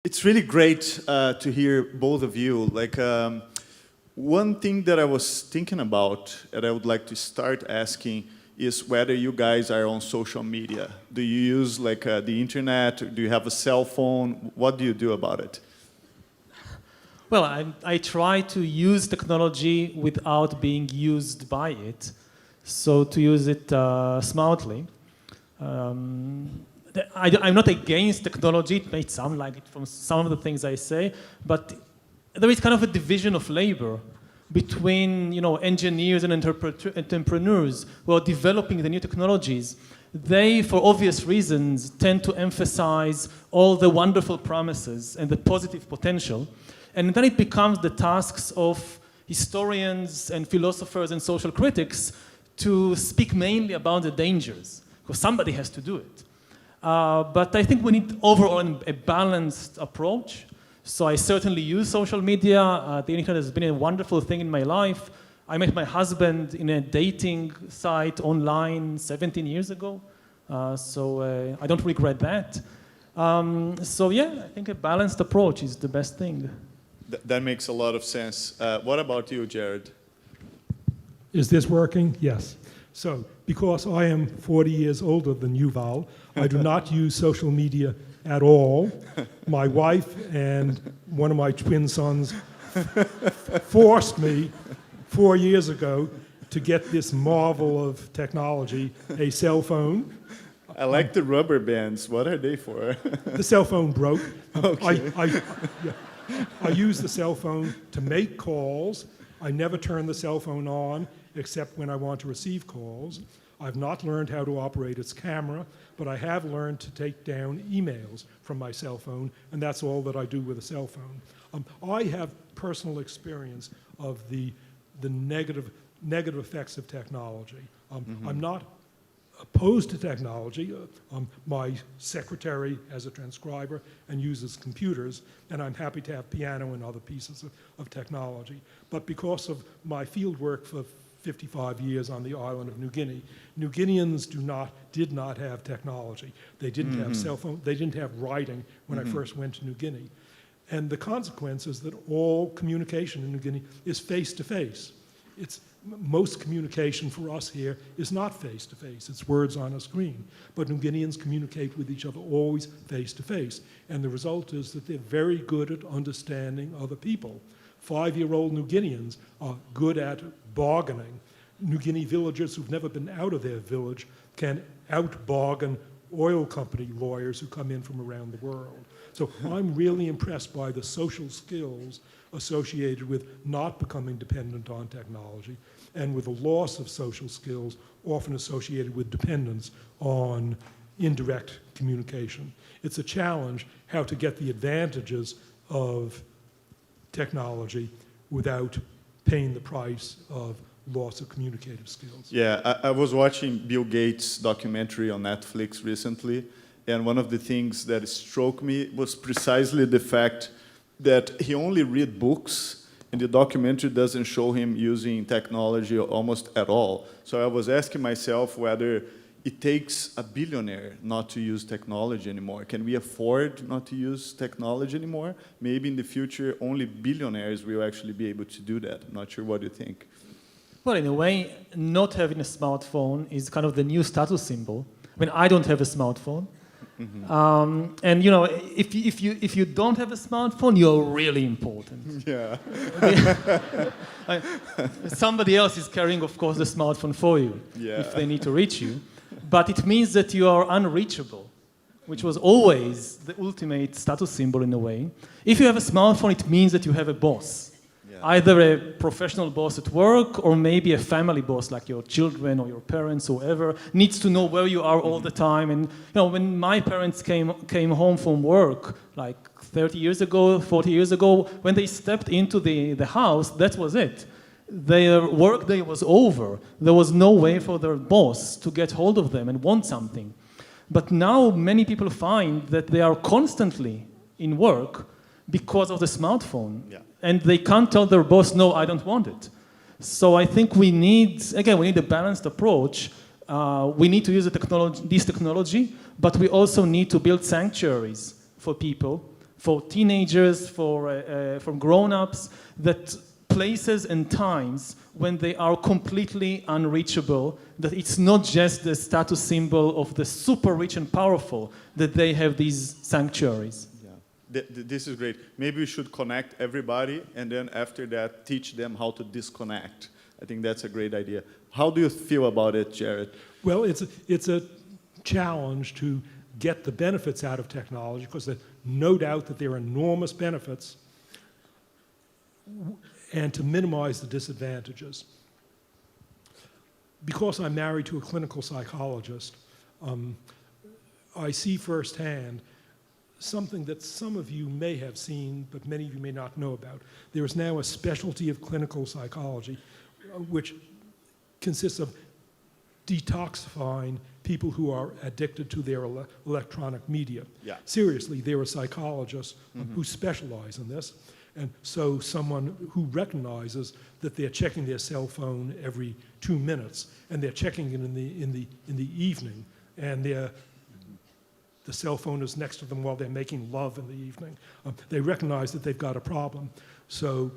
It's really great to hear both of you. One thing that I was thinking about, and I would like to start asking, is whether you guys are on social media. Do you use the internet? Do you have a cell phone? What do you do about it? Well, I try to use technology without being used by it, so to use it smartly. I'm not against technology. It may sound like it from some of the things I say, but there is kind of a division of labor between engineers and entrepreneurs who are developing the new technologies. They, for obvious reasons, tend to emphasize all the wonderful promises and the positive potential, and then it becomes the tasks of historians and philosophers and social critics to speak mainly about the dangers, because somebody has to do it. But I think we need overall a balanced approach. So I certainly use social media. The internet has been a wonderful thing in my life. I met my husband in a dating site online 17 years ago. So I don't regret that. So yeah, I think a balanced approach is the best thing. That makes a lot of sense. What about you, Jared? Is this working? Yes. So, because I am 40 years older than Yuval, I do not use social media at all. My wife and one of my twin sons forced me 4 years ago to get this marvel of technology, a cell phone. I like the rubber bands. What are they for? The cell phone broke. Okay. I use the cell phone to make calls. I never turn the cell phone on except when I want to receive calls. I've not learned how to operate its camera, but I have learned to take down emails from my cell phone, and that's all that I do with a cell phone. I have personal experience of the negative effects of technology. I'm not opposed to technology. My secretary has a transcriber and uses computers, and I'm happy to have piano and other pieces of technology. But because of my field work for 55 years on the island of New Guinea, New Guineans did not have technology. They didn't have cell phone. They didn't have writing when I first went to New Guinea. And the consequence is that all communication in New Guinea is face-to-face. Most communication for us here is not face-to-face. It's words on a screen. But New Guineans communicate with each other always face-to-face. And the result is that they're very good at understanding other people. 5-year-old New Guineans are good at bargaining. New Guinea villagers who've never been out of their village can out-bargain oil company lawyers who come in from around the world. So I'm really impressed by the social skills associated with not becoming dependent on technology and with the loss of social skills often associated with dependence on indirect communication. It's a challenge how to get the advantages of technology without paying the price of loss of communicative skills. Yeah, I was watching Bill Gates' documentary on Netflix recently, and one of the things that struck me was precisely the fact that he only read books, and the documentary doesn't show him using technology almost at all. So I was asking myself whether it takes a billionaire not to use technology anymore. Can we afford not to use technology anymore? Maybe in the future, only billionaires will actually be able to do that. I'm not sure what you think. Well, in a way, not having a smartphone is kind of the new status symbol. I mean, I don't have a smartphone. And if you don't have a smartphone, you're really important. Yeah. Somebody else is carrying, of course, the smartphone for you if they need to reach you. But it means that you are unreachable, which was always the ultimate status symbol in a way. If you have a smartphone, it means that you have a boss. Either a professional boss at work or maybe a family boss like your children or your parents, whoever, needs to know where you are all the time. And when my parents came home from work like 30 years ago, 40 years ago, when they stepped into the house, that was it. Their work day was over. There was no way for their boss to get hold of them and want something. But now many people find that they are constantly in work because of the smartphone. Yeah. And they can't tell their boss, no, I don't want it. So I think we need a balanced approach. We need to use this technology, but we also need to build sanctuaries for people for teenagers, for grown-ups, that places and times when they are completely unreachable, that it's not just the status symbol of the super rich and powerful, that they have these sanctuaries. Yeah. This is great. Maybe we should connect everybody, and then after that, teach them how to disconnect. I think that's a great idea. How do you feel about it, Jared? Well, it's a challenge to get the benefits out of technology, because there's no doubt that there are enormous benefits, and to minimize the disadvantages. Because I'm married to a clinical psychologist, I see firsthand something that some of you may have seen, but many of you may not know about. There is now a specialty of clinical psychology, which consists of detoxifying people who are addicted to their electronic media. Yeah. Seriously, there are psychologists who specialize in this. And so someone who recognizes that they're checking their cell phone every 2 minutes, and they're checking it in the evening, and the cell phone is next to them while they're making love in the evening, they recognize that they've got a problem. So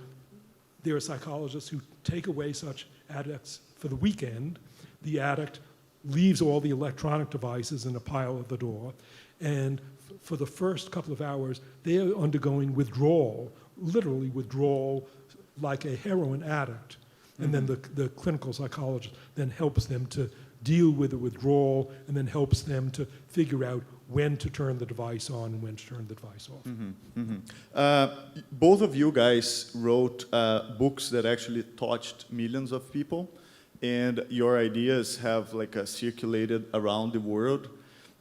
there are psychologists who take away such addicts for the weekend. The addict leaves all the electronic devices in a pile at the door, and for the first couple of hours, they're undergoing withdrawal, literally withdrawal, like a heroin addict. And then the clinical psychologist then helps them to deal with the withdrawal, and then helps them to figure out when to turn the device on and when to turn the device off. Both of you guys wrote books that actually touched millions of people, and your ideas have like circulated around the world.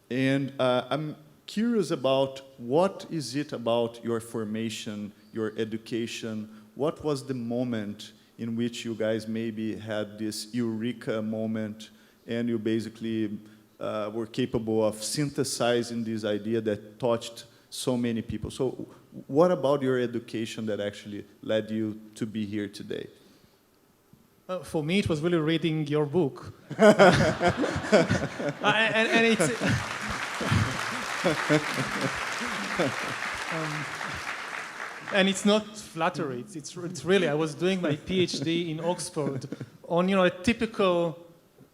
And I'm curious about what is it about your formation, your education, what was the moment in which you guys maybe had this eureka moment and you basically were capable of synthesizing this idea that touched so many people. So what about your education that actually led you to be here today? For me, it was really reading your book. and it's... and it's not flattery. It's really, I was doing my PhD in Oxford on a typical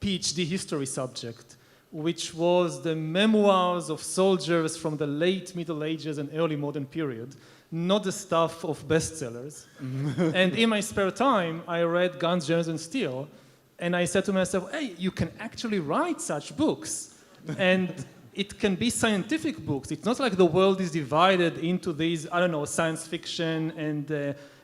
PhD history subject, which was the memoirs of soldiers from the late Middle Ages and early modern period, not the stuff of bestsellers. And in my spare time, I read Guns, Germs, and Steel, and I said to myself, hey, you can actually write such books. And it can be scientific books. It's not like the world is divided into these, I don't know, science fiction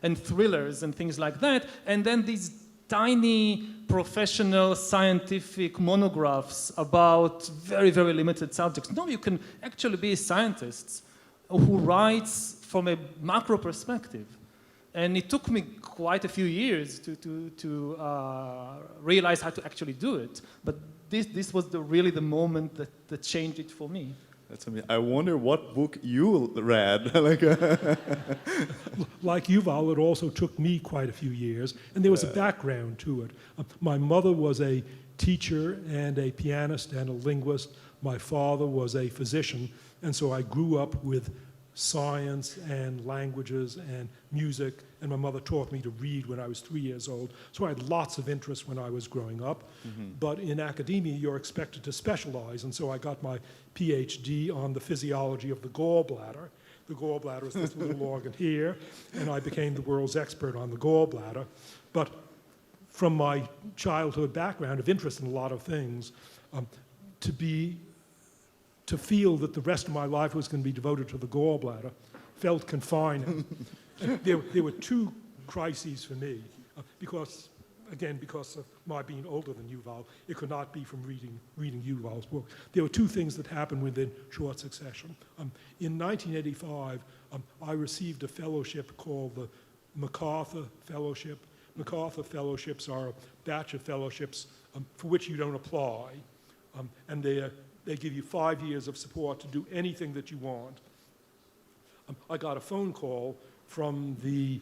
and thrillers and things like that, and then these tiny professional scientific monographs about very, very limited subjects. No, you can actually be scientists who writes from a macro perspective. And it took me quite a few years to realize how to actually do it. But this was really the moment that changed it for me. That's amazing. I wonder what book you read. Like Yuval, it also took me quite a few years, and there was a background to it. My mother was a teacher and a pianist and a linguist. My father was a physician, and so I grew up with science and languages and music, and my mother taught me to read when I was 3 years old. So I had lots of interest when I was growing up. But in academia, you're expected to specialize, and so I got my PhD on the physiology of the gallbladder. The gallbladder is this little organ here, and I became the world's expert on the gallbladder. But from my childhood background of interest in a lot of things, to feel that the rest of my life was going to be devoted to the gallbladder felt confining. There were two crises for me, because of my being older than Yuval. It could not be from reading Yuval's book. There were two things that happened within short succession. In 1985, I received a fellowship called the MacArthur Fellowship. MacArthur Fellowships are a batch of fellowships for which you don't apply, and they give you 5 years of support to do anything that you want. I got a phone call from the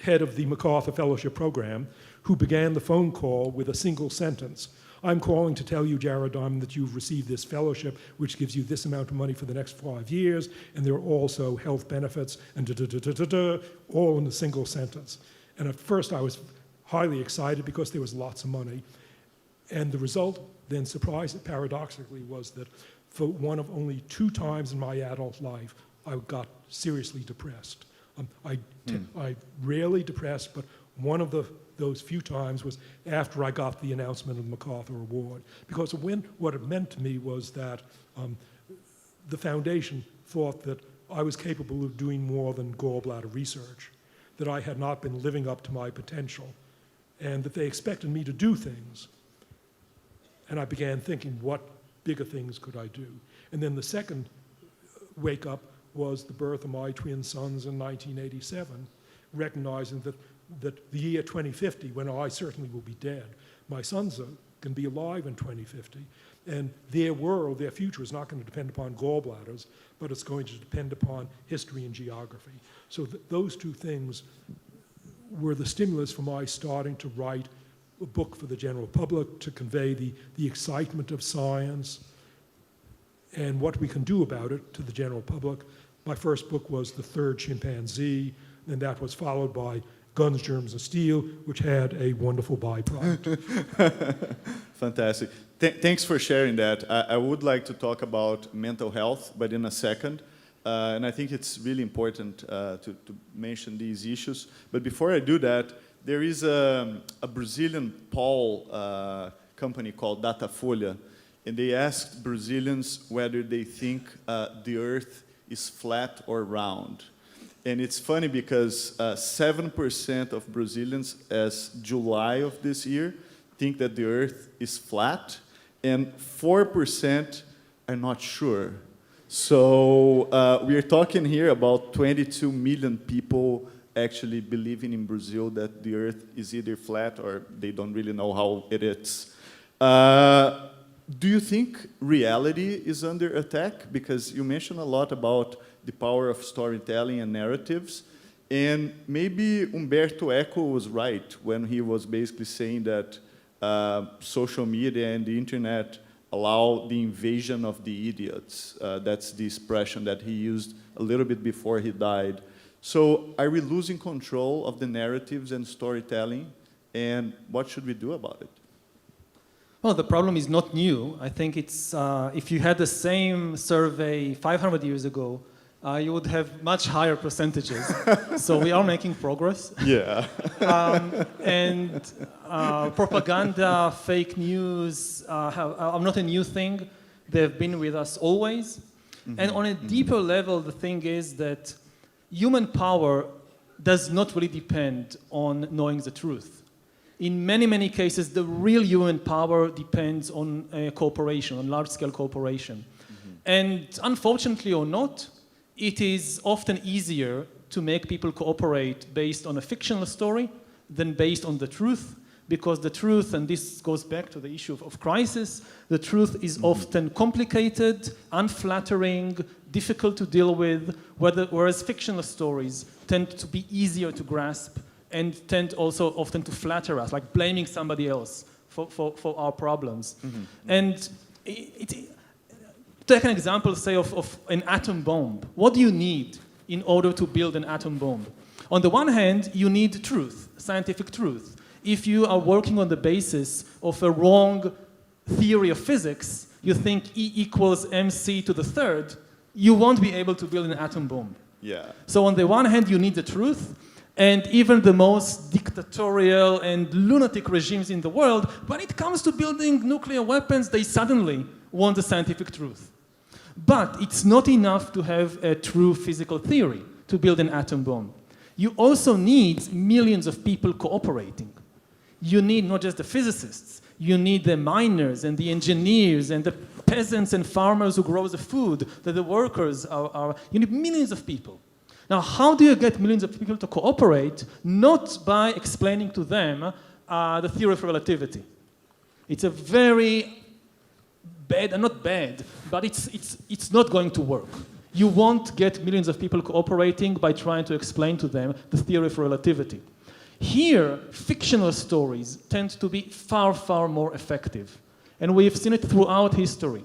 head of the MacArthur Fellowship Program, who began the phone call with a single sentence. I'm calling to tell you, Jared Diamond, that you've received this fellowship, which gives you this amount of money for the next 5 years, and there are also health benefits, and all in a single sentence. And at first I was highly excited because there was lots of money. And the result, then paradoxically, was that for one of only 2 times in my adult life, I got seriously depressed. I rarely depressed, but one of those few times was after I got the announcement of the MacArthur Award. Because what it meant to me was that the foundation thought that I was capable of doing more than gallbladder research, that I had not been living up to my potential, and that they expected me to do things. And I began thinking, what bigger things could I do? And then the second wake-up was the birth of my twin sons in 1987, recognizing that the year 2050, when I certainly will be dead, my sons can be alive in 2050, and their world, their future is not going to depend upon gallbladders, but it's going to depend upon history and geography. So those 2 things were the stimulus for my starting to write a book for the general public to convey the excitement of science and what we can do about it to the general public. My first book was The Third Chimpanzee, and that was followed by Guns, Germs, and Steel, which had a wonderful byproduct. Fantastic. Thanks for sharing that. I would like to talk about mental health, but in a second. And I think it's really important to mention these issues. But before I do that, there is a Brazilian poll company called Datafolha, and they asked Brazilians whether they think the Earth is flat or round. And it's funny because 7% of Brazilians, as July of this year, think that the Earth is flat, and 4% are not sure. So we are talking here about 22 million people actually believing in Brazil that the Earth is either flat or they don't really know how it is. Do you think reality is under attack? Because you mentioned a lot about the power of storytelling and narratives. And maybe Umberto Eco was right when he was basically saying that social media and the internet allow the invasion of the idiots. That's the expression that he used a little bit before he died. So are we losing control of the narratives and storytelling? And what should we do about it? Well, the problem is not new. I think it's, if you had the same survey 500 years ago, you would have much higher percentages. So we are making progress. Yeah. And propaganda, fake news are not a new thing. They've been with us always. Mm-hmm. And on a deeper level, the thing is that human power does not really depend on knowing the truth. In many, many cases, the real human power depends on cooperation, on large-scale cooperation. Mm-hmm. And unfortunately or not, it is often easier to make people cooperate based on a fictional story than based on the truth, because the truth, and this goes back to the issue of crisis, the truth is often complicated, unflattering, difficult to deal with, whereas fictional stories tend to be easier to grasp and tend also often to flatter us, like blaming somebody else for our problems. Mm-hmm. And take an example, say, of an atom bomb. What do you need in order to build an atom bomb? On the one hand, you need truth, scientific truth. If you are working on the basis of a wrong theory of physics, you think E equals mc to the third, you won't be able to build an atom bomb. Yeah. So on the one hand, you need the truth, and even the most dictatorial and lunatic regimes in the world, when it comes to building nuclear weapons, they suddenly want the scientific truth. But it's not enough to have a true physical theory to build an atom bomb. You also need millions of people cooperating. You need not just the physicists, you need the miners and the engineers and the peasants and farmers who grow the food, the workers you need millions of people. Now, how do you get millions of people to cooperate? Not by explaining to them the theory of relativity. It's a very bad, and not bad, but it's not going to work. You won't get millions of people cooperating by trying to explain to them the theory of relativity. Here, fictional stories tend to be far, far more effective. And we've seen it throughout history.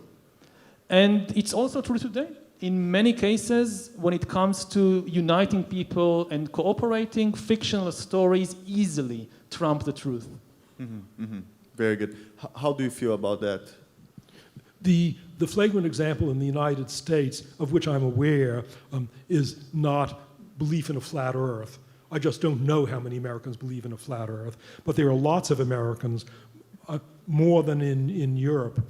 And it's also true today. In many cases, when it comes to uniting people and cooperating, fictional stories easily trump the truth. Mm-hmm, mm-hmm. Very good. How do you feel about that? The flagrant example in the United States, of which I'm aware, is not belief in a flat earth. I just don't know how many Americans believe in a flat earth, but there are lots of Americans, more than in Europe,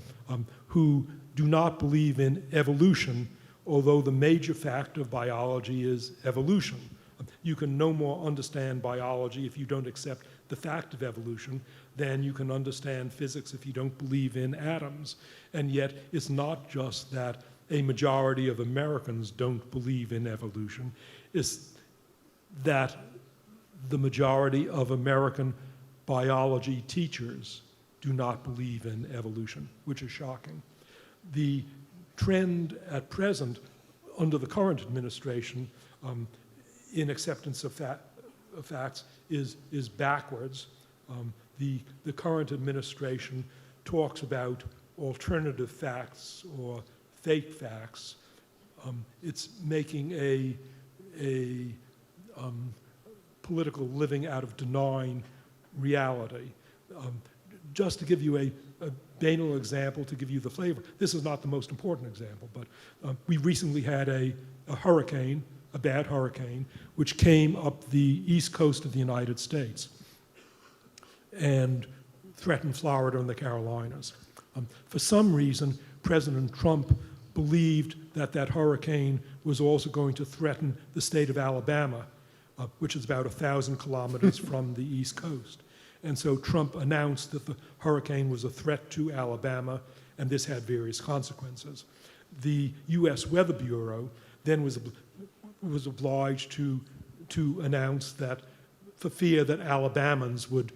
who do not believe in evolution, although the major fact of biology is evolution. You can no more understand biology if you don't accept the fact of evolution than you can understand physics if you don't believe in atoms. And yet, it's not just that a majority of Americans don't believe in evolution, it's that the majority of American biology teachers do not believe in evolution, which is shocking. The trend at present under the current administration in acceptance of facts is backwards. The current administration talks about alternative facts or fake facts. It's making a political living out of denying reality. Just to give you a banal example, to give you the flavor, this is not the most important example, but we recently had a hurricane, a bad hurricane, which came up the east coast of the United States and threatened Florida and the Carolinas. For some reason, President Trump believed that that hurricane was also going to threaten the state of Alabama, which is about 1,000 kilometers from the East Coast. And so Trump announced that the hurricane was a threat to Alabama, and this had various consequences. The U.S. Weather Bureau then was obliged to announce that for fear that Alabamans would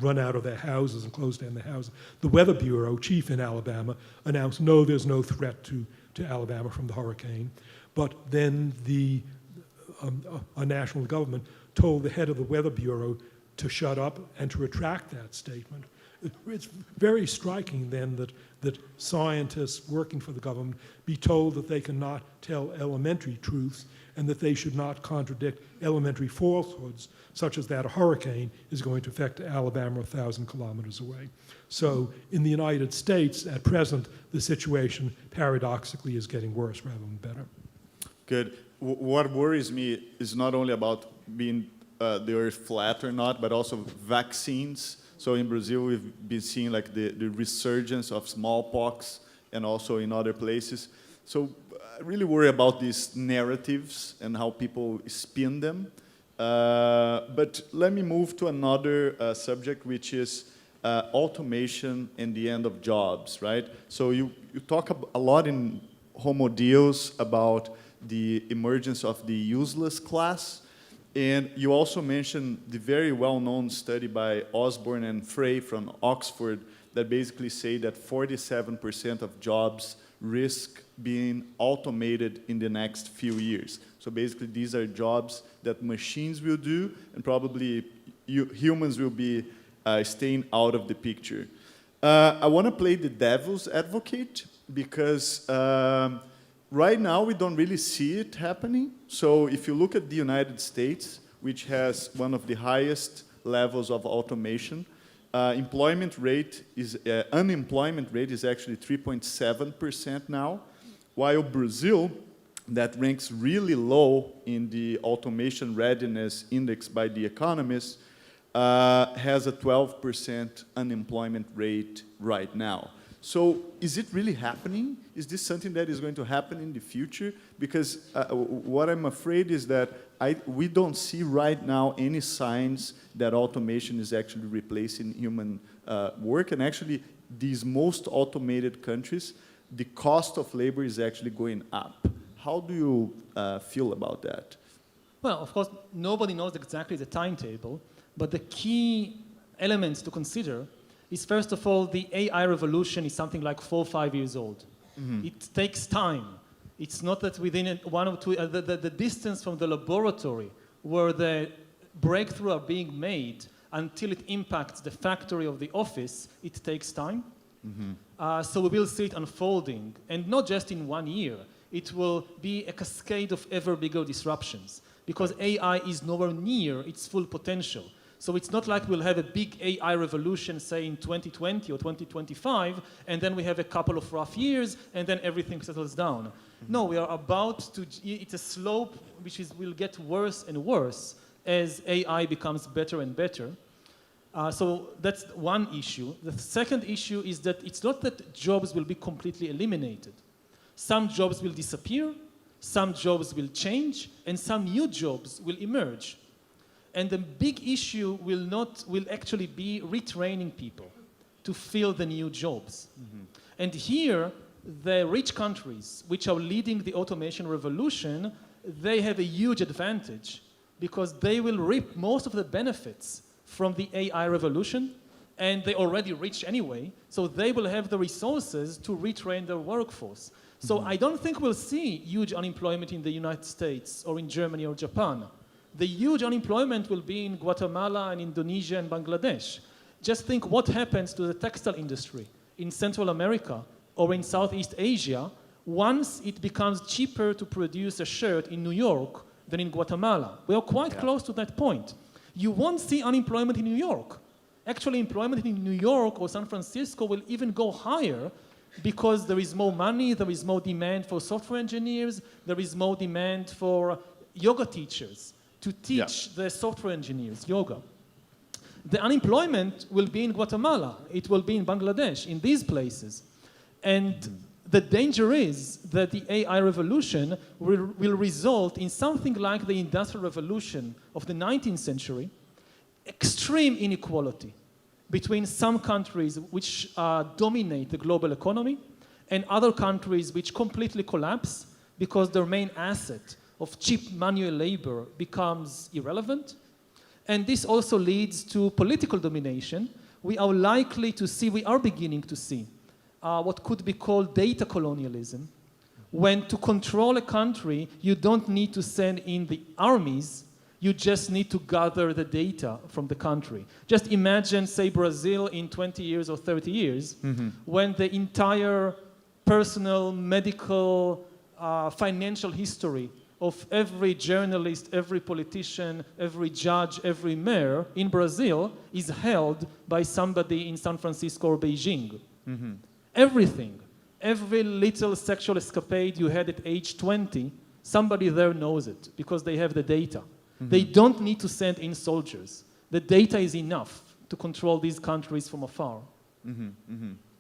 run out of their houses and close down their houses, the Weather Bureau chief in Alabama announced, no, there's no threat to Alabama from the hurricane. But then our national government told the head of the Weather Bureau to shut up and to retract that statement. It's very striking then that scientists working for the government be told that they cannot tell elementary truths and that they should not contradict elementary falsehoods, such as that a hurricane is going to affect Alabama 1,000 kilometers away. So in the United States, at present, the situation paradoxically is getting worse rather than better. Good. What worries me is not only about being the earth flat or not, but also vaccines. So in Brazil, we've been seeing like the resurgence of smallpox and also in other places. So I really worry about these narratives and how people spin them. But let me move to another subject, which is automation and the end of jobs, right? So you talk a lot in Homo Deus about the emergence of the useless class. And you also mentioned the very well-known study by Osborne and Frey from Oxford that basically say that 47% of jobs risk being automated in the next few years. So basically these are jobs that machines will do and probably humans will be staying out of the picture. I want to play the devil's advocate because right now we don't really see it happening. So if you look at the United States, which has one of the highest levels of automation, unemployment rate is actually 3.7% now, while Brazil, that ranks really low in the automation readiness index by The Economist, has a 12% unemployment rate right now. So is it really happening? Is this something that is going to happen in the future? Because what I'm afraid is that we don't see right now any signs that automation is actually replacing human work. And actually, these most automated countries, the cost of labor is actually going up. How do you feel about that? Well, of course, nobody knows exactly the timetable, but the key elements to consider is, first of all, the AI revolution is something like 4 or 5 years old. Mm-hmm. It takes time It's not that within 1 or 2, the distance from the laboratory where the breakthrough are being made until it impacts the factory of the office, it takes time. So we will see it unfolding, and not just in 1 year. It will be a cascade of ever bigger disruptions, because AI is nowhere near its full potential. So it's not like we'll have a big AI revolution, say in 2020 or 2025, and then we have a couple of rough years, and then everything settles down. No, we are about to, it's a slope which will get worse and worse as AI becomes better and better. So that's one issue. The second issue is that it's not that jobs will be completely eliminated. Some jobs will disappear, some jobs will change, and some new jobs will emerge. And the big issue will actually be retraining people to fill the new jobs. And here, the rich countries, which are leading the automation revolution, they have a huge advantage because they will reap most of the benefits from the AI revolution, and they already rich anyway, so they will have the resources to retrain their workforce. So I don't think we'll see huge unemployment in the United States or in Germany or Japan. The huge unemployment will be in Guatemala and Indonesia and Bangladesh. Just think what happens to the textile industry in Central America or in Southeast Asia once it becomes cheaper to produce a shirt in New York than in Guatemala. We are quite close to that point. You won't see unemployment in New York. Actually, employment in New York or San Francisco will even go higher because there is more money, there is more demand for software engineers, there is more demand for yoga teachers to teach the software engineers yoga. The unemployment will be in Guatemala, it will be in Bangladesh, in these places. And the danger is that the AI revolution will result in something like the Industrial Revolution of the 19th century, extreme inequality between some countries which dominate the global economy and other countries which completely collapse because their main asset of cheap manual labor becomes irrelevant. And this also leads to political domination. We are likely to see, we are beginning to see, what could be called data colonialism, when to control a country, you don't need to send in the armies, you just need to gather the data from the country. Just imagine, say, Brazil in 20 years or 30 years, when the entire personal, medical, financial history of every journalist, every politician, every judge, every mayor in Brazil is held by somebody in San Francisco or Beijing. Everything, every little sexual escapade you had at age 20, somebody there knows it because they have the data. They don't need to send in soldiers. The data is enough to control these countries from afar.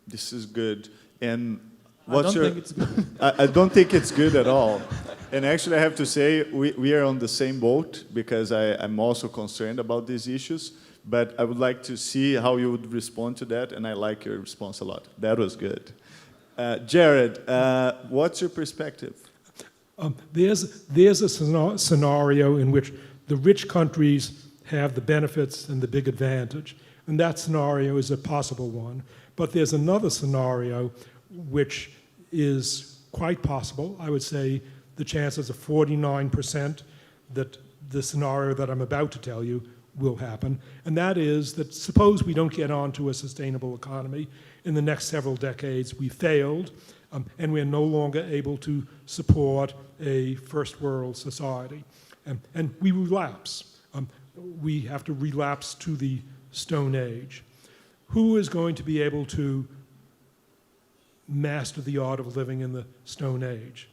This is good. And I don't think it's good. I don't think it's good at all. And actually, I have to say, we are on the same boat because I'm also concerned about these issues. But I would like to see how you would respond to that, and I like your response a lot. That was good. Jared, what's your perspective? There's a scenario in which the rich countries have the benefits and the big advantage, and that scenario is a possible one. But there's another scenario which is quite possible. I would say the chances are 49% that the scenario that I'm about to tell you will happen, and that is that suppose we don't get onto a sustainable economy in the next several decades, we failed, and we're no longer able to support a first world society, and we relapse. We have to relapse to the Stone Age. Who is going to be able to master the art of living in the Stone Age?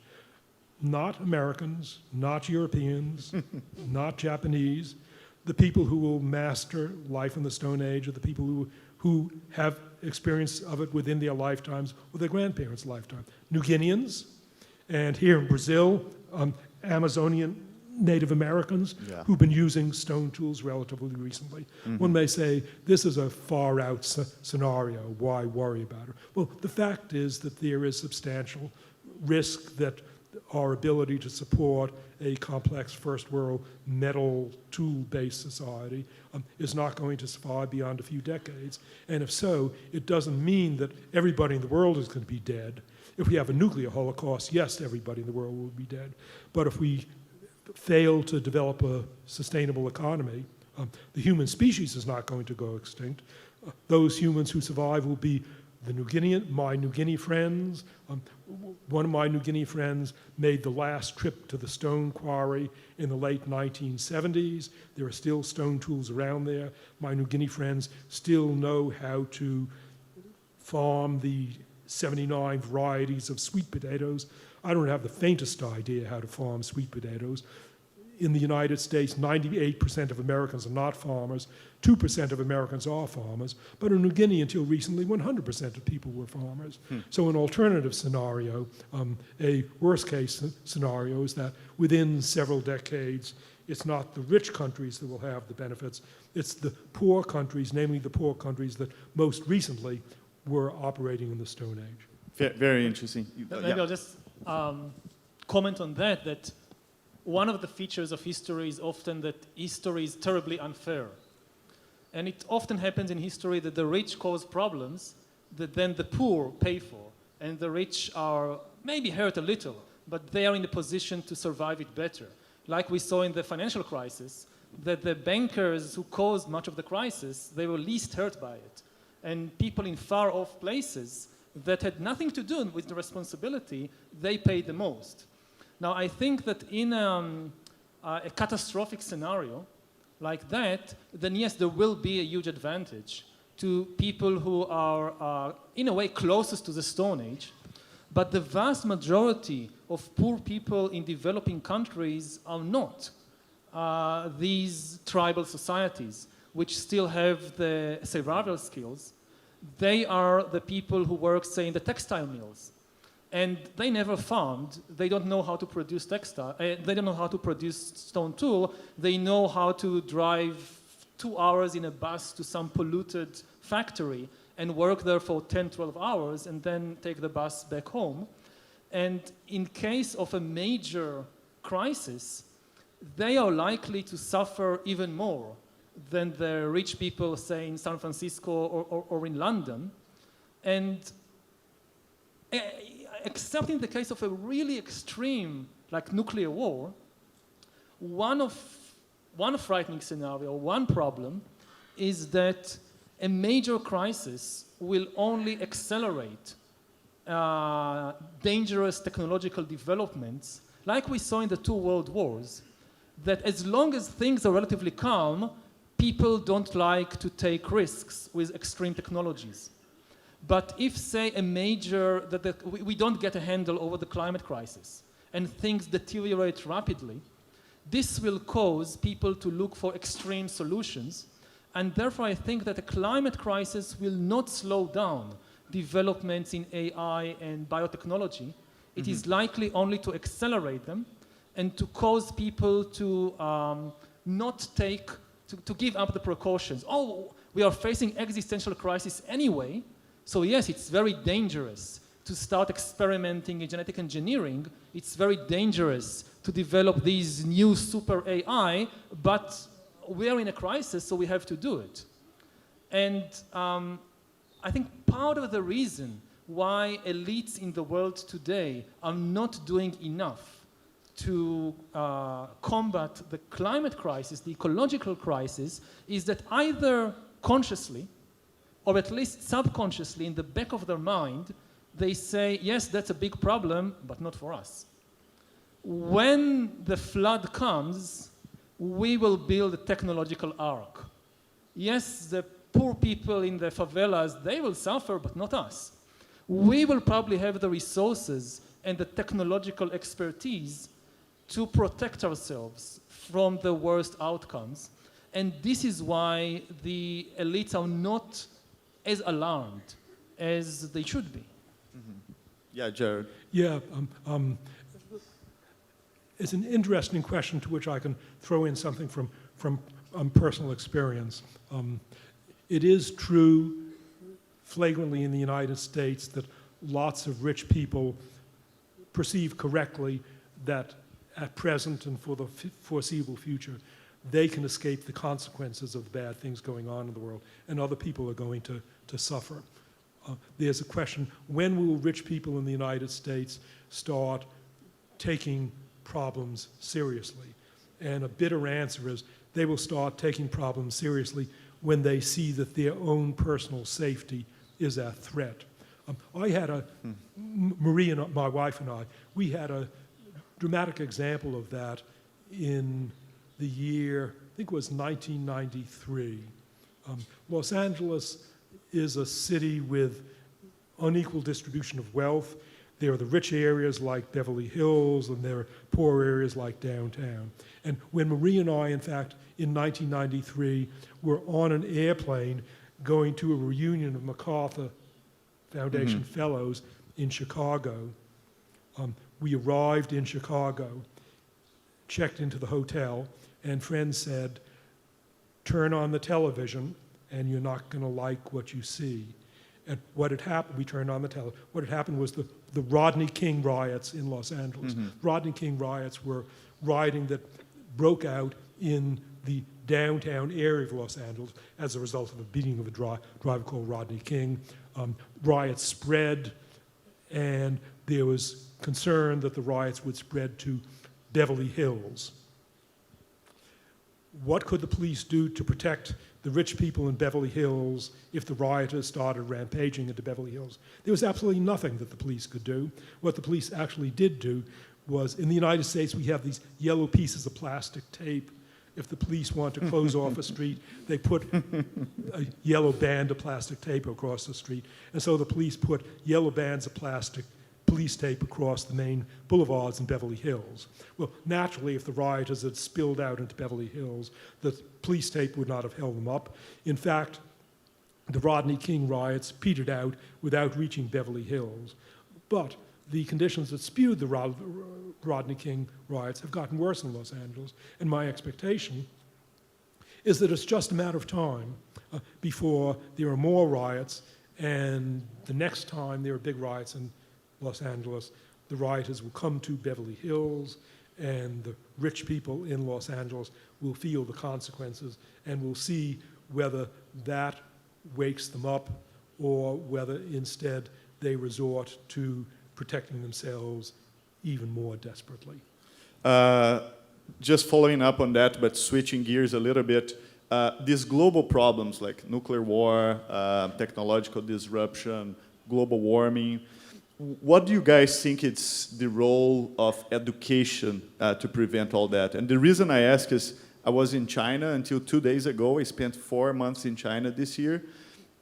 Not Americans, not Europeans, not Japanese. The people who will master life in the Stone Age are the people who have experience of it within their lifetimes or their grandparents' lifetime. New Guineans, and here in Brazil, Amazonian Native Americans who've been using stone tools relatively recently. One may say, this is a far-out scenario, why worry about it? Well, the fact is that there is substantial risk that our ability to support a complex first world metal tool-based society is not going to survive beyond a few decades. And if so, it doesn't mean that everybody in the world is going to be dead. If we have a nuclear holocaust, yes, everybody in the world will be dead. But if we fail to develop a sustainable economy, the human species is not going to go extinct. Those humans who survive will be my New Guinea friends. One of my New Guinea friends made the last trip to the stone quarry in the late 1970s. There are still stone tools around there. My New Guinea friends still know how to farm the 79 varieties of sweet potatoes. I don't have the faintest idea how to farm sweet potatoes. In the United States, 98% of Americans are not farmers, 2% of Americans are farmers, but in New Guinea until recently, 100% of people were farmers. So an alternative scenario, a worst case scenario is that within several decades, it's not the rich countries that will have the benefits, it's the poor countries, namely the poor countries that most recently were operating in the Stone Age. Very interesting. Maybe I'll just comment on that one of the features of history is often that history is terribly unfair. And it often happens in history that the rich cause problems that then the poor pay for. And the rich are maybe hurt a little, but they are in the position to survive it better. Like we saw in the financial crisis, that the bankers who caused much of the crisis, they were least hurt by it. And people in far off places that had nothing to do with the responsibility, they paid the most. Now, I think that in a catastrophic scenario like that, then yes, there will be a huge advantage to people who are, in a way, closest to the Stone Age. But the vast majority of poor people in developing countries are not these tribal societies, which still have the survival skills. They are the people who work, say, in the textile mills. And they never farmed. They don't know how to produce textile. They don't know how to produce stone tool. They know how to drive 2 hours in a bus to some polluted factory and work there for 10, 12 hours and then take the bus back home. And in case of a major crisis, they are likely to suffer even more than the rich people, say, in San Francisco or in London. And except in the case of a really extreme, like nuclear war, one frightening scenario, one problem, is that a major crisis will only accelerate dangerous technological developments, like we saw in the 2 world wars, that as long as things are relatively calm, people don't like to take risks with extreme technologies. But if, say, we don't get a handle over the climate crisis and things deteriorate rapidly, this will cause people to look for extreme solutions. And therefore, I think that a climate crisis will not slow down developments in AI and biotechnology. It is likely only to accelerate them and to cause people to to give up the precautions. Oh, we are facing existential crisis anyway. So yes, it's very dangerous to start experimenting in genetic engineering. It's very dangerous to develop these new super AI, but we are in a crisis, so we have to do it. And I think part of the reason why elites in the world today are not doing enough to combat the climate crisis, the ecological crisis, is that either consciously or at least subconsciously in the back of their mind, they say, yes, that's a big problem, but not for us. When the flood comes, we will build a technological ark. Yes, the poor people in the favelas, they will suffer, but not us. We will probably have the resources and the technological expertise to protect ourselves from the worst outcomes. And this is why the elites are not as alarmed as they should be. Mm-hmm. Yeah, Jared. Yeah, it's an interesting question to which I can throw in something from personal experience. It is true flagrantly in the United States that lots of rich people perceive correctly that at present and for the foreseeable future, they can escape the consequences of the bad things going on in the world, and other people are going to suffer. There's a question, when will rich people in the United States start taking problems seriously? And a bitter answer is they will start taking problems seriously when they see that their own personal safety is at threat. I had Marie and my wife and I, we had a dramatic example of that in the year, I think it was 1993. Los Angeles is a city with unequal distribution of wealth. There are the rich areas like Beverly Hills, and there are poor areas like downtown. And when Marie and I, in fact, in 1993, were on an airplane going to a reunion of MacArthur Foundation Fellows in Chicago, we arrived in Chicago, checked into the hotel, and friends said, turn on the television and you're not going to like what you see. And what had happened, we turned on the television, what had happened was the Rodney King riots in Los Angeles. Rodney King riots were rioting that broke out in the downtown area of Los Angeles as a result of the beating of a driver called Rodney King. Riots spread, and there was concern that the riots would spread to Beverly Hills. What could the police do to protect the rich people in Beverly Hills if the rioters started rampaging into Beverly Hills? There was absolutely nothing that the police could do. What the police actually did do was, in the United States, we have these yellow pieces of plastic tape. If the police want to close off a street, they put a yellow band of plastic tape across the street. And so the police put yellow bands of plastic police tape across the main boulevards in Beverly Hills. Well, naturally, if the rioters had spilled out into Beverly Hills, the police tape would not have held them up. In fact, the Rodney King riots petered out without reaching Beverly Hills. But the conditions that spewed the Rodney King riots have gotten worse in Los Angeles, and my expectation is that it's just a matter of time before there are more riots, and the next time there are big riots in Los Angeles, the rioters will come to Beverly Hills, and the rich people in Los Angeles will feel the consequences, and will see whether that wakes them up or whether instead they resort to protecting themselves even more desperately. Just following up on that, but switching gears a little bit, these global problems like nuclear war, technological disruption, global warming, what do you guys think it's the role of education to prevent all that? And the reason I ask is I was in China until 2 days ago. I spent 4 months in China this year.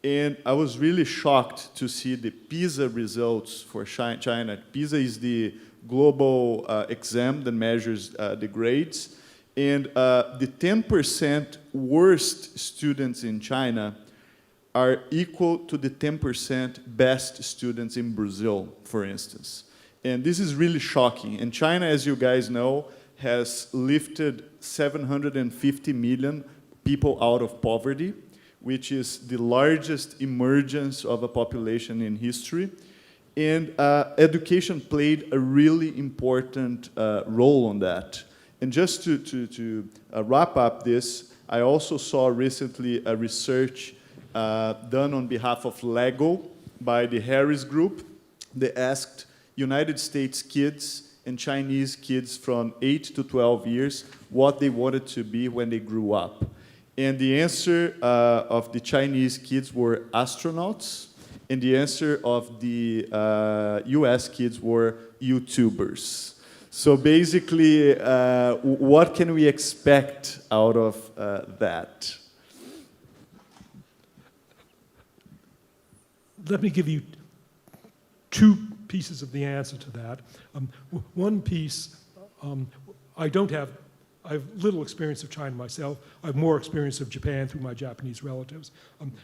And I was really shocked to see the PISA results for China. PISA is the global exam that measures the grades. And the 10% worst students in China are equal to the 10% best students in Brazil, for instance. And this is really shocking. And China, as you guys know, has lifted 750 million people out of poverty, which is the largest emergence of a population in history. And education played a really important role on that. And just to wrap up this, I also saw recently a research done on behalf of Lego by the Harris Group. They asked United States kids and Chinese kids from 8 to 12 years what they wanted to be when they grew up. And the answer of the Chinese kids were astronauts, and the answer of the US kids were YouTubers. So basically, what can we expect out of that? Let me give you 2 pieces of the answer to that. One piece, I have little experience of China myself. I have more experience of Japan through my Japanese relatives.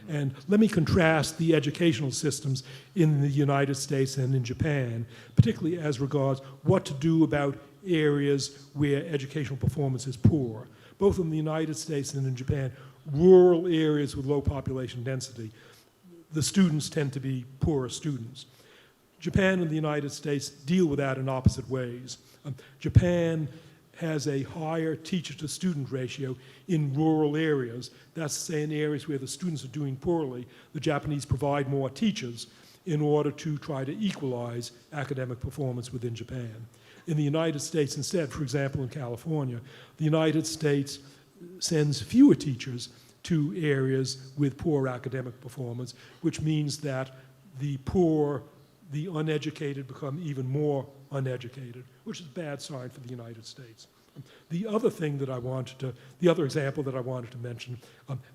And let me contrast the educational systems in the United States and in Japan, particularly as regards what to do about areas where educational performance is poor. Both in the United States and in Japan, rural areas with low population density, the students tend to be poorer students. Japan and the United States deal with that in opposite ways. Japan has a higher teacher-to-student ratio in rural areas. That's to say, in areas where the students are doing poorly, the Japanese provide more teachers in order to try to equalize academic performance within Japan. In the United States instead, for example, in California, the United States sends fewer teachers to areas with poor academic performance, which means that the poor, the uneducated become even more uneducated, which is a bad sign for the United States. The other thing that the other example that I wanted to mention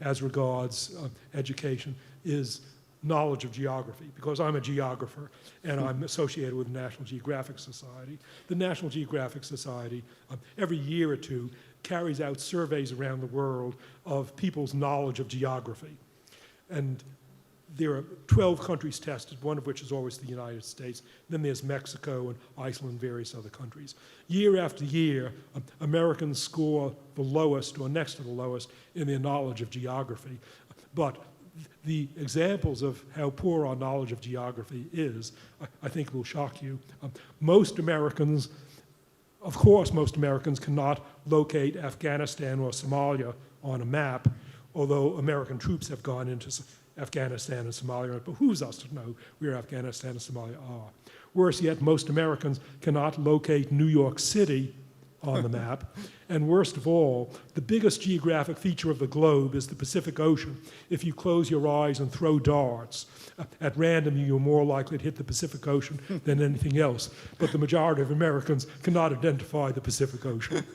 as regards education is knowledge of geography, because I'm a geographer and I'm associated with the National Geographic Society. The National Geographic Society, every year or two, carries out surveys around the world of people's knowledge of geography. And there are 12 countries tested, one of which is always the United States. Then there's Mexico and Iceland and various other countries. Year after year, Americans score the lowest or next to the lowest in their knowledge of geography. But the examples of how poor our knowledge of geography is, I think will shock you. Most Americans cannot locate Afghanistan or Somalia on a map, although American troops have gone into Afghanistan and Somalia. It behooves us to know where Afghanistan and Somalia are. Worse yet, most Americans cannot locate New York City on the map. And worst of all, the biggest geographic feature of the globe is the Pacific Ocean. If you close your eyes and throw darts, at random you're more likely to hit the Pacific Ocean than anything else. But the majority of Americans cannot identify the Pacific Ocean.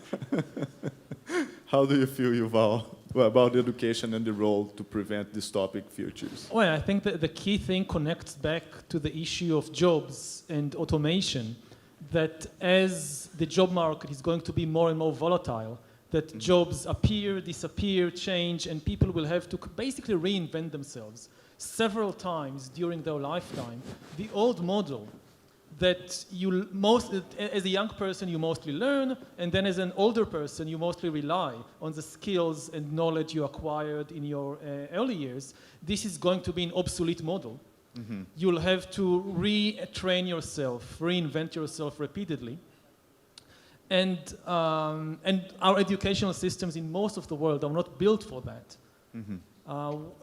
How do you feel, Yuval, about education and the role to prevent dystopic futures? Well, I think that the key thing connects back to the issue of jobs and automation, that as the job market is going to be more and more volatile, that jobs appear, disappear, change, and people will have to basically reinvent themselves several times during their lifetime. The old model that as a young person you mostly learn, and then as an older person you mostly rely on the skills and knowledge you acquired in your early years, this is going to be an obsolete model. Mm-hmm. You'll have to retrain yourself, reinvent yourself repeatedly. And our educational systems in most of the world are not built for that. Mm-hmm.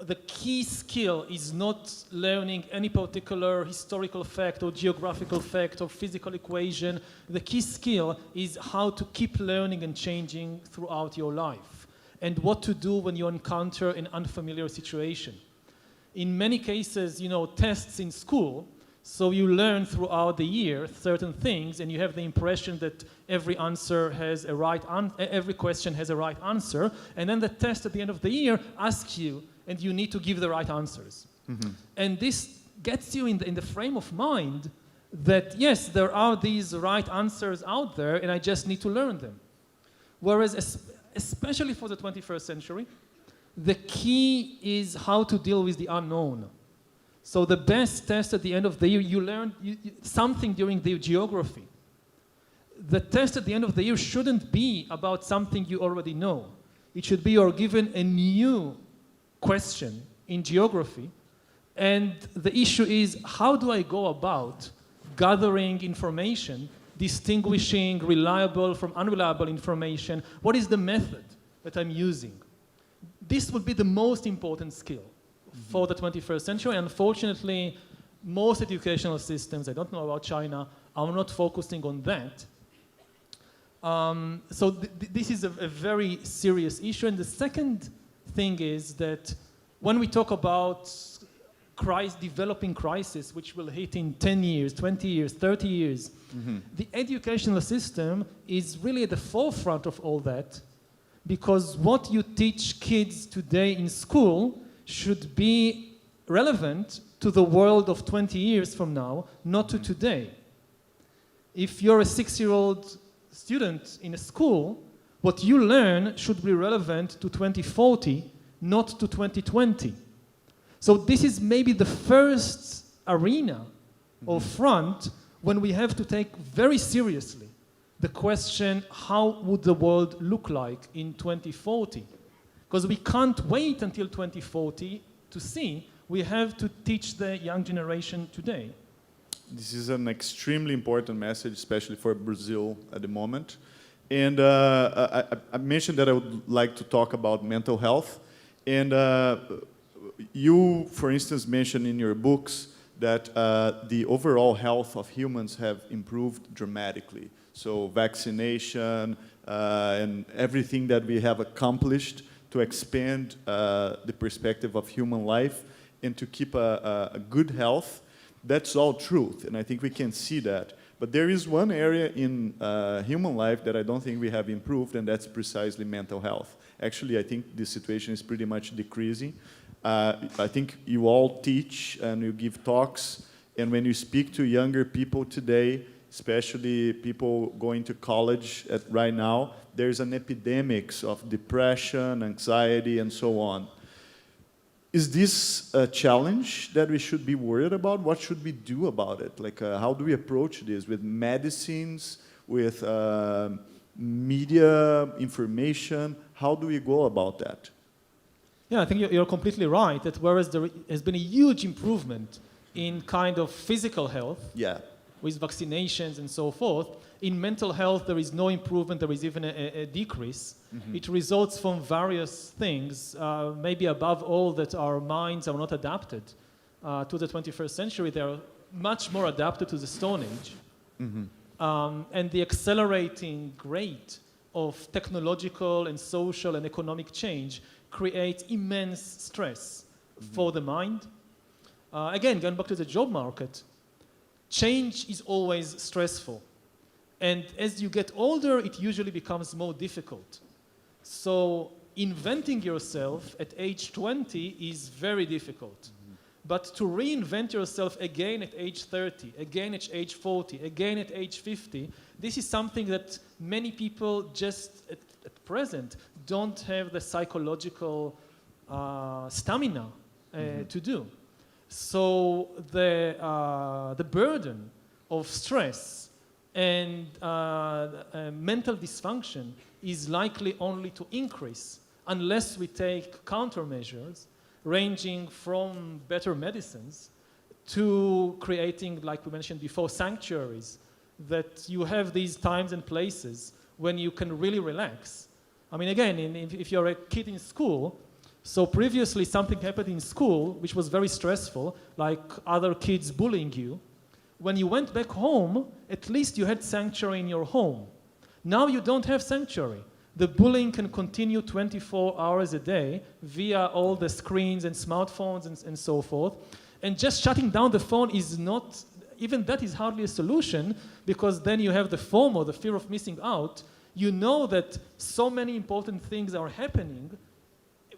The key skill is not learning any particular historical fact or geographical fact or physical equation. The key skill is how to keep learning and changing throughout your life, and what to do when you encounter an unfamiliar situation. In many cases, tests in school, so you learn throughout the year certain things, and you have the impression that every question has a right answer, and then the test at the end of the year asks you, and you need to give the right answers. Mm-hmm. And this gets you in the frame of mind that, yes, there are these right answers out there, and I just need to learn them. Whereas, especially for the 21st century, the key is how to deal with the unknown. So the best test at the end of the year, you learn something during the geography. The test at the end of the year shouldn't be about something you already know. It should be you're given a new question in geography, and the issue is, how do I go about gathering information, distinguishing reliable from unreliable information? What is the method that I'm using? This would be the most important skill for the 21st century. Unfortunately, most educational systems, I don't know about China, are not focusing on that. So this is a very serious issue. And the second thing is that when we talk about developing crisis, which will hit in 10 years, 20 years, 30 years, mm-hmm. the educational system is really at the forefront of all that, because what you teach kids today in school should be relevant to the world of 20 years from now, not to today. If you're a 6-year-old student in a school, what you learn should be relevant to 2040, not to 2020. So this is maybe the first arena or front when we have to take very seriously the question, how would the world look like in 2040? Because we can't wait until 2040 to see. We have to teach the young generation today. This is an extremely important message, especially for Brazil at the moment. And I mentioned that I would like to talk about mental health. And you, for instance, mentioned in your books that the overall health of humans have improved dramatically. So vaccination and everything that we have accomplished to expand the perspective of human life and to keep a good health, that's all truth, and I think we can see that. But there is one area in human life that I don't think we have improved, and that's precisely mental health. Actually, I think the situation is pretty much decreasing. I think you all teach and you give talks, and when you speak to younger people today, especially people going to college right now, there's an epidemic of depression, anxiety, and so on. Is this a challenge that we should be worried about? What should we do about it? Like, how do we approach this? With medicines, with media information? How do we go about that? Yeah, I think you're completely right, that whereas there has been a huge improvement in kind of physical health, Yeah. with vaccinations and so forth, in mental health there is no improvement, there is even a decrease. Mm-hmm. It results from various things, maybe above all that our minds are not adapted to the 21st century. They are much more adapted to the Stone Age. Mm-hmm. And the accelerating rate of technological and social and economic change creates immense stress for the mind. Again, going back to the job market, change is always stressful. And as you get older, it usually becomes more difficult. So inventing yourself at age 20 is very difficult. Mm-hmm. But to reinvent yourself again at age 30, again at age 40, again at age 50, this is something that many people just at present don't have the psychological stamina to do. So the burden of stress and mental dysfunction is likely only to increase unless we take countermeasures ranging from better medicines to creating, like we mentioned before, sanctuaries, that you have these times and places when you can really relax. I mean, again, if you're a kid in school, so previously something happened in school which was very stressful, like other kids bullying you. When you went back home, at least you had sanctuary in your home. Now you don't have sanctuary. The bullying can continue 24 hours a day via all the screens and smartphones and so forth. And just shutting down the phone is not, even that is hardly a solution, because then you have the FOMO, the fear of missing out. You know that so many important things are happening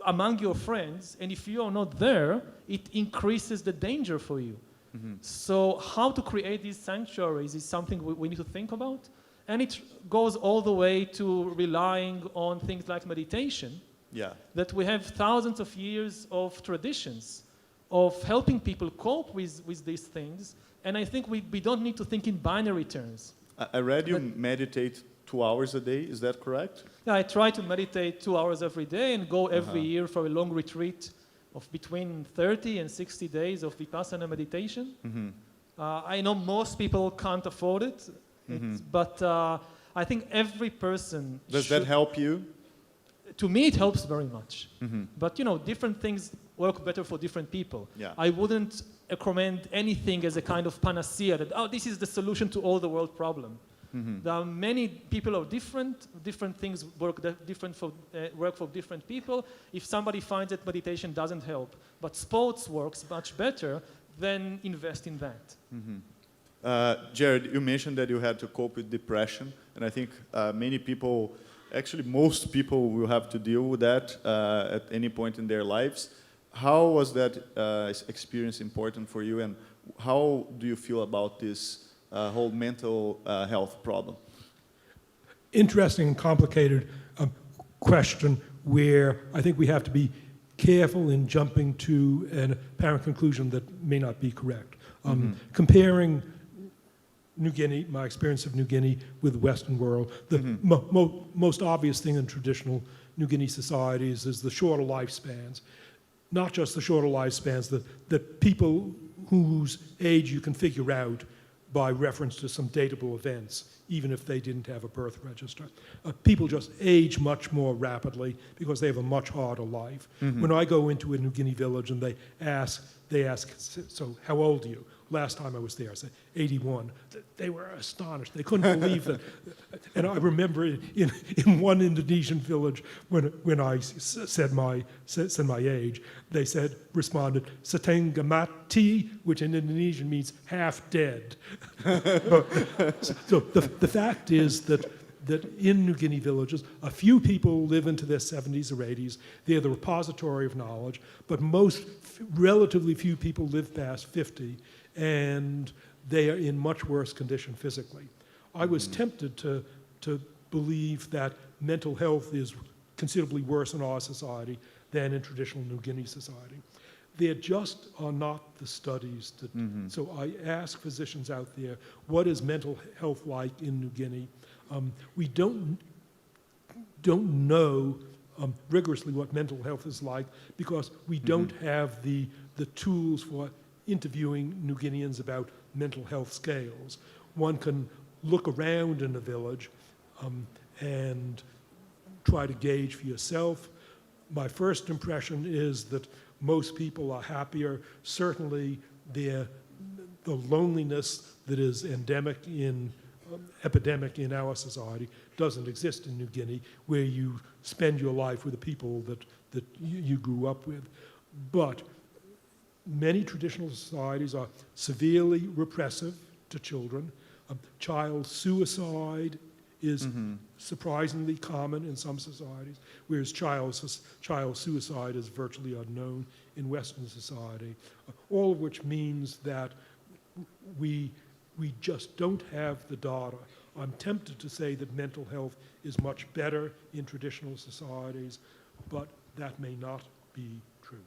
among your friends, and if you are not there, it increases the danger for you. Mm-hmm. So how to create these sanctuaries is something we need to think about. And it goes all the way to relying on things like meditation. Yeah. That we have thousands of years of traditions of helping people cope with these things. And I think we don't need to think in binary terms. I read you meditate 2 hours a day, is that correct? Yeah, I try to meditate 2 hours every day and go every year for a long retreat of between 30 and 60 days of Vipassana meditation. Mm-hmm. I know most people can't afford it, but I think every person Does that help you? To me, it helps very much. Mm-hmm. But, different things work better for different people. Yeah. I wouldn't recommend anything as a kind of panacea that, this is the solution to all the world problem. Mm-hmm. There are many people are different things work for different people. If somebody finds that meditation doesn't help, but sports works much better, then invest in that. Mm-hmm. Jared, you mentioned that you had to cope with depression, and I think many people, actually most people will have to deal with that at any point in their lives. How was that experience important for you, and how do you feel about this whole mental health problem? Interesting and complicated question where I think we have to be careful in jumping to an apparent conclusion that may not be correct. Comparing New Guinea, my experience of New Guinea with the Western world, the most obvious thing in traditional New Guinea societies is the shorter lifespans. Not just the shorter lifespans, that people whose age you can figure out by reference to some datable events, even if they didn't have a birth register. People just age much more rapidly because they have a much harder life. When I go into a New Guinea village and they ask, so how old are you? Last time I was there, I said, 81. They were astonished. They couldn't believe that. And I remember in one Indonesian village, when I said my age, they responded, setengah mati, which in Indonesian means half dead. So the fact is that in New Guinea villages, a few people live into their 70s or 80s. They're the repository of knowledge, but relatively few people live past 50, and they are in much worse condition physically. I was tempted to believe that mental health is considerably worse in our society than in traditional New Guinea society. There just are not the studies that, so I ask physicians out there, what is mental health like in New Guinea? We don't know rigorously what mental health is like because we don't have the tools for interviewing New Guineans about mental health scales. One can look around in a village and try to gauge for yourself. My first impression is that most people are happier. Certainly the loneliness that is epidemic in our society doesn't exist in New Guinea, where you spend your life with the people that you grew up with. But many traditional societies are severely repressive to children. Child suicide is surprisingly common in some societies, whereas child suicide is virtually unknown in Western society, all of which means that we just don't have the data. I'm tempted to say that mental health is much better in traditional societies, but that may not be true.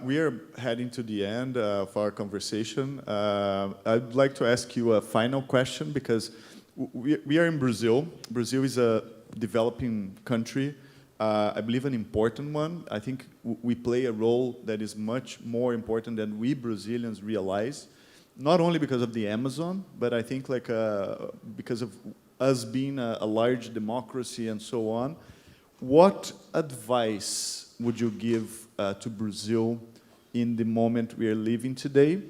We are heading to the end of our conversation. I'd like to ask you a final question because we are in Brazil. Brazil is a developing country, I believe an important one. I think we play a role that is much more important than we Brazilians realize, not only because of the Amazon, but I think because of us being a large democracy and so on. What advice would you give to Brazil in the moment we are living today,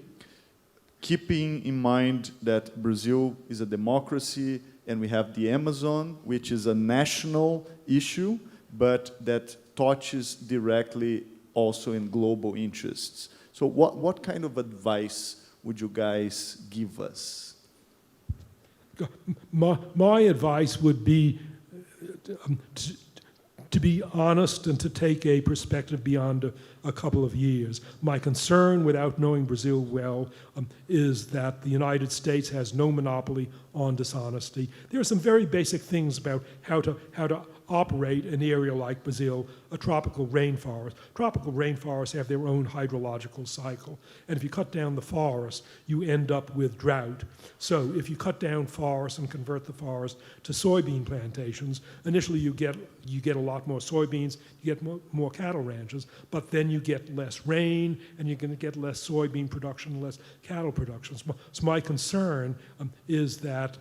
keeping in mind that Brazil is a democracy and we have the Amazon, which is a national issue, but that touches directly also in global interests. So what kind of advice would you guys give us? My advice would be to be honest and to take a perspective beyond a couple of years. My concern, without knowing Brazil well, is that the United States has no monopoly on dishonesty. There are some very basic things about how to operate an area like Brazil, a tropical rainforest. Tropical rainforests have their own hydrological cycle, and if you cut down the forest, you end up with drought. So if you cut down forests and convert the forest to soybean plantations, initially you get a lot more soybeans, you get more cattle ranches, but then you get less rain, and you're going to get less soybean production, less cattle production. So my concern is that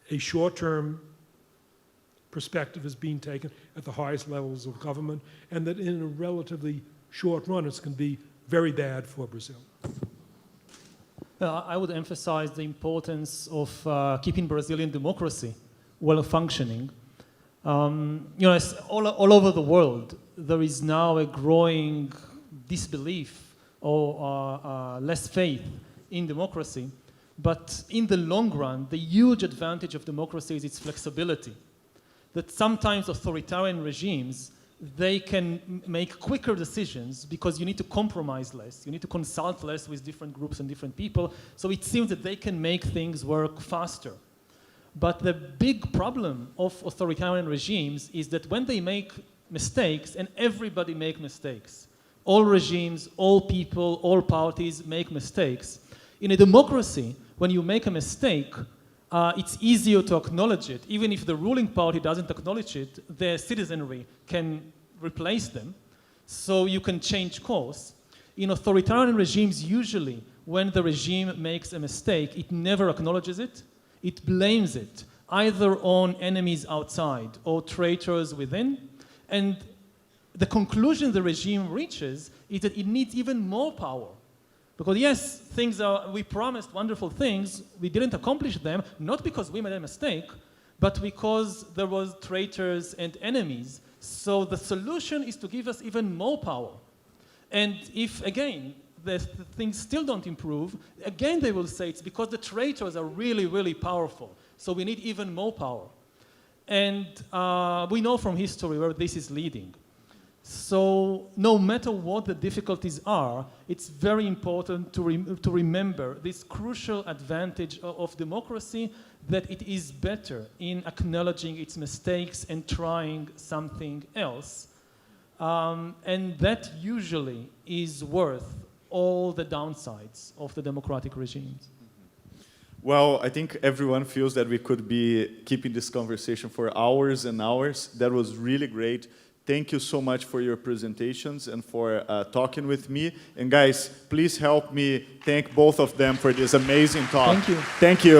a short-term perspective is being taken at the highest levels of government, and that in a relatively short run, it's going to be very bad for Brazil. I would emphasize the importance of keeping Brazilian democracy well functioning. All over the world, there is now a growing disbelief or less faith in democracy. But in the long run, the huge advantage of democracy is its flexibility. That sometimes authoritarian regimes, they can make quicker decisions because you need to compromise less. You need to consult less with different groups and different people. So it seems that they can make things work faster. But the big problem of authoritarian regimes is that when they make mistakes, and everybody makes mistakes, all regimes, all people, all parties make mistakes. In a democracy, when you make a mistake, it's easier to acknowledge it. Even if the ruling party doesn't acknowledge it, the citizenry can replace them, so you can change course. In authoritarian regimes, usually, when the regime makes a mistake, it never acknowledges it. It blames it, either on enemies outside or traitors within. And the conclusion the regime reaches is that it needs even more power. Because yes, we promised wonderful things, we didn't accomplish them, not because we made a mistake, but because there was traitors and enemies. So the solution is to give us even more power. And if, again, the things still don't improve, again they will say it's because the traitors are really, really powerful. So we need even more power. And we know from history where this is leading. So no matter what the difficulties are, it's very important to remember this crucial advantage of democracy, that it is better in acknowledging its mistakes and trying something else. And that usually is worth all the downsides of the democratic regimes. Well, I think everyone feels that we could be keeping this conversation for hours and hours. That was really great. Thank you so much for your presentations and for talking with me. And guys, please help me thank both of them for this amazing talk. Thank you. Thank you.